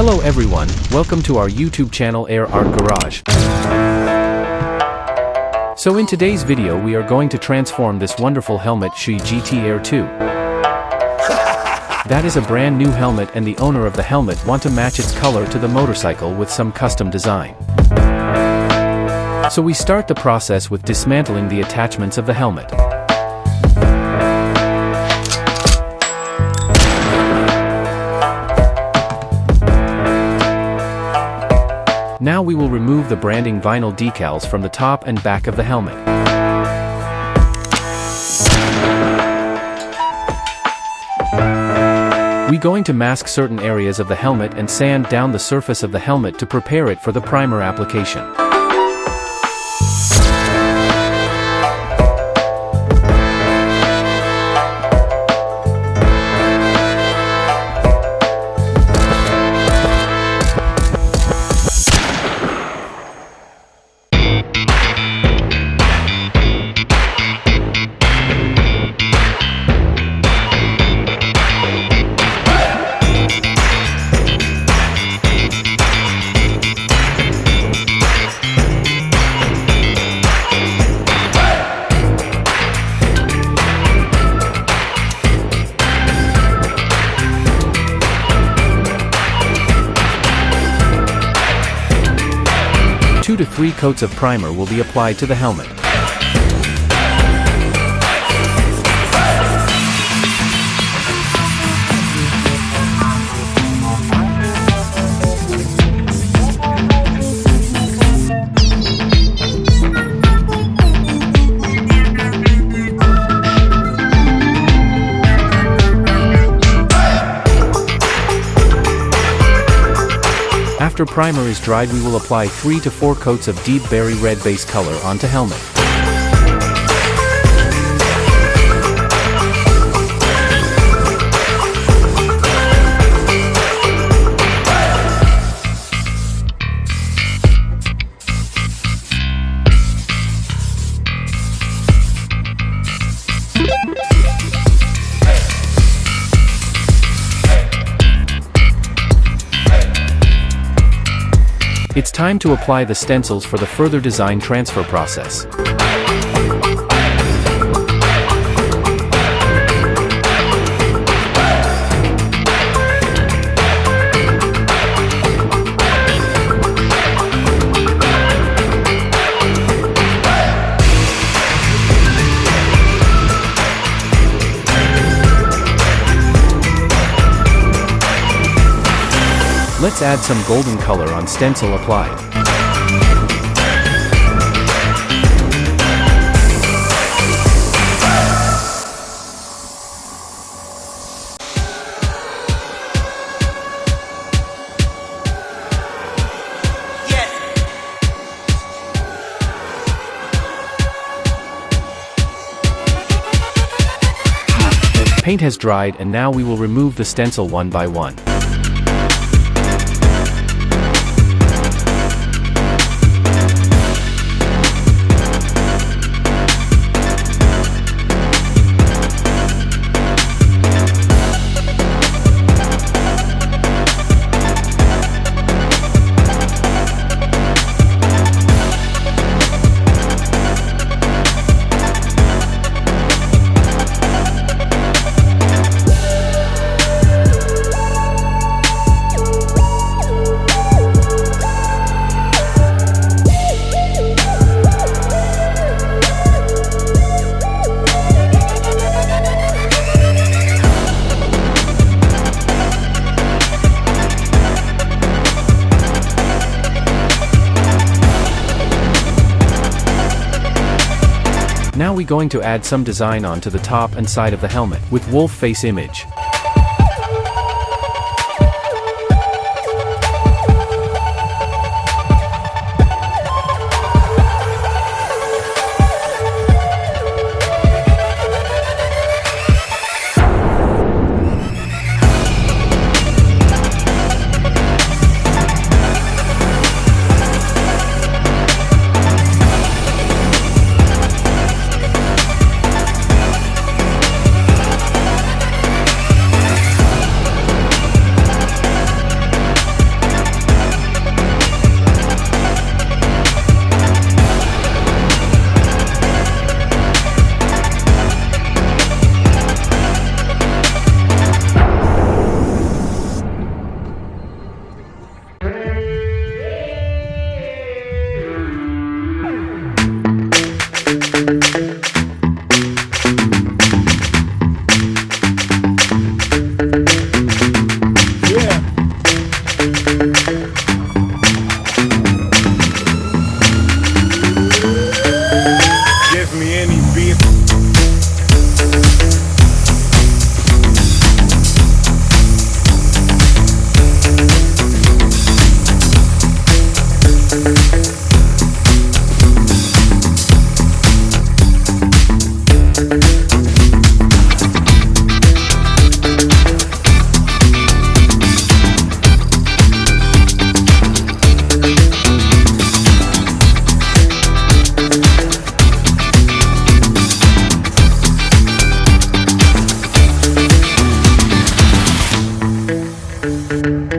Hello everyone, welcome to our YouTube channel Air Art Garage. So in today's video we are going to transform this wonderful helmet Shoei GT Air 2. That is a brand new helmet and the owner of the helmet want to match its color to the motorcycle with some custom design. So we start the process with dismantling the attachments of the helmet. Now we will remove the branding vinyl decals from the top and back of the helmet. We're going to mask certain areas of the helmet and sand down the surface of the helmet to prepare it for the primer application. Two to 3 coats of primer will be applied to the helmet. After primer is dried, we will apply 3 to 4 coats of deep berry red base color onto helmet. It's time to apply the stencils for the further design transfer process. Let's add some golden color on stencil applied. Paint has dried and now we will remove the stencil one by one. Now we're going to add some design onto the top and side of the helmet with wolf face image. Give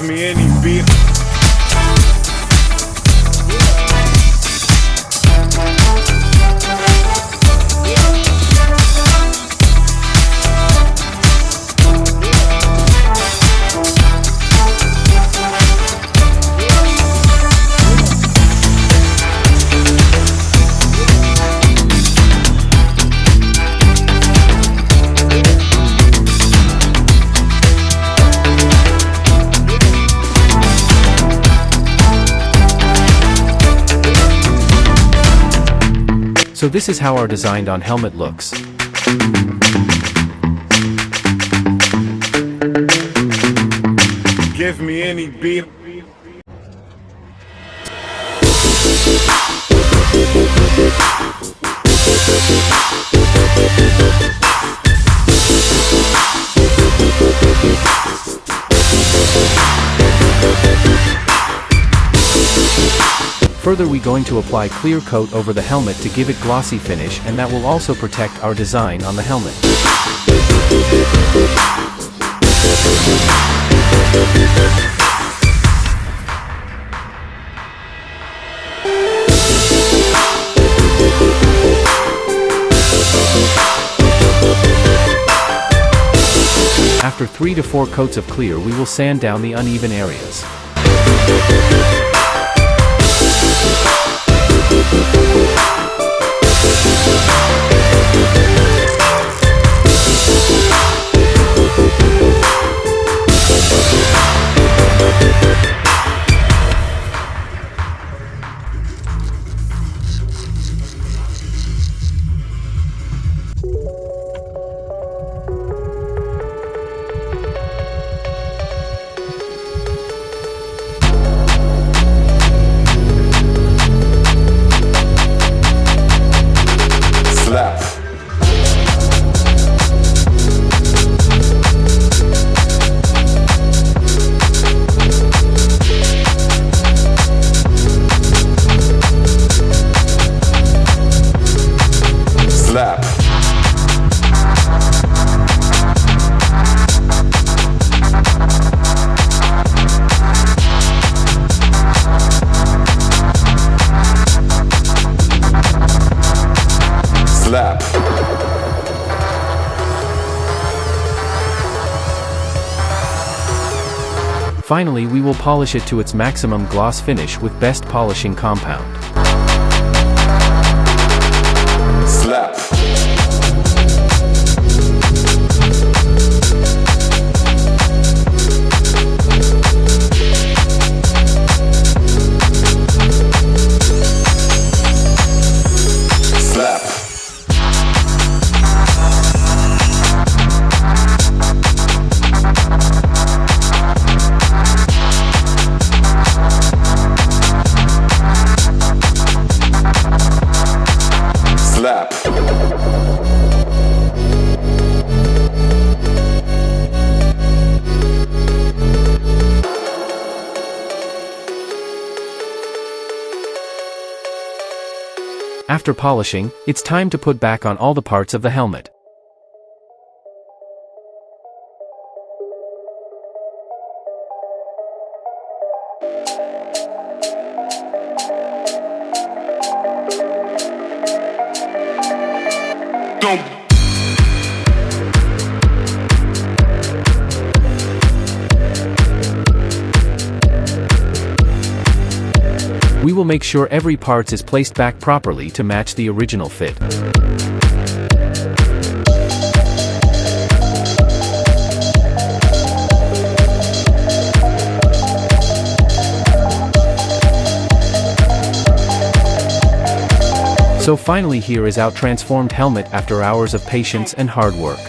me any beat. So this is how our designed on helmet looks. Give me any beat. Further, we're going to apply clear coat over the helmet to give it glossy finish, and that will also protect our design on the helmet. After 3 to 4 coats of clear, we will sand down the uneven areas. Slap. Slap. Finally, we will polish it to its maximum gloss finish with best polishing compound. Slap. Slap. Slap. After polishing, it's time to put back on all the parts of the helmet. We will make sure every part is placed back properly to match the original fit. So finally, here is our transformed helmet after hours of patience and hard work.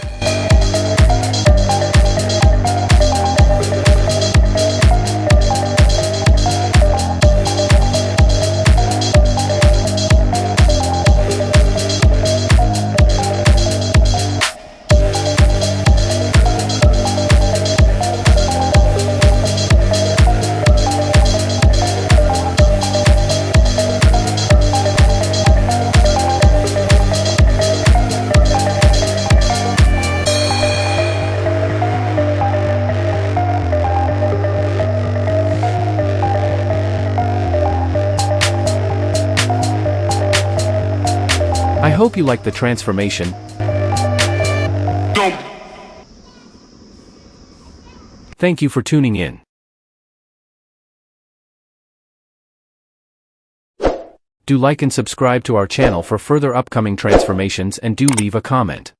I hope you like the transformation. Thank you for tuning in. Do like and subscribe to our channel for further upcoming transformations, and do leave a comment.